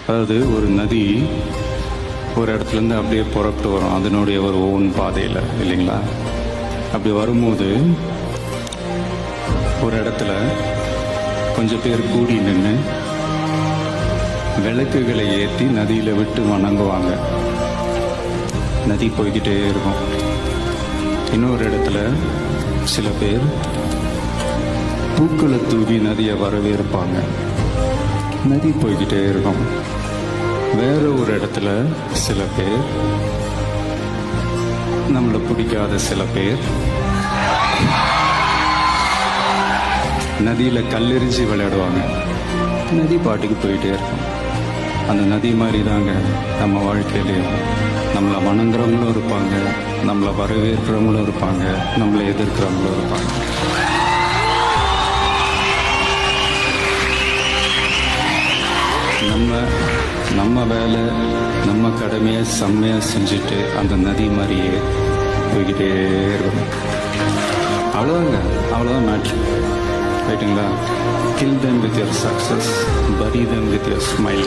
அதாவது ஒரு நதி ஒரு இடத்துலேருந்து அப்படியே புறப்பட்டு வரும் அதனுடைய ஒரு ஓன் பாதையில், இல்லைங்களா? அப்படி வரும்போது ஒரு இடத்துல கொஞ்சம் பேர் கூடி நின்று விளக்குகளை ஏற்றி நதியில் விட்டு வணங்குவாங்க. நதி போய்கிட்டே இருக்கும். இன்னொரு இடத்துல சில பேர் பூக்களை தூவி நதியை வரவேற்பாங்க. நதி போய்கிட்டே இருக்கும். வேற ஒரு இடத்துல சில பேர், நம்மளை பிடிக்காத சில பேர், நதியில கல்லெறிஞ்சு விளையாடுவாங்க. நதி பாட்டுக்கு போயிட்டே இருக்கும். அந்த நதி மாதிரி தாங்க நம்ம வாழ்க்கையிலையும் நம்மளை வணங்குறவங்களும் இருப்பாங்க, நம்மளை வரவேற்கிறவங்களும் இருப்பாங்க, நம்மளை எதிர்க்கிறவங்களும் இருப்பாங்க. நம்ம வேலை, நம்ம கடமையை செம்மையாக செஞ்சுட்டு அந்த நதி மாதிரியே போய்கிட்டே இருக்கணும். அவ்வளோதாங்க, அவ்வளோதான் மேட்ரு. ரைட்டுங்களா? Kill them with your success, bury them with your smile.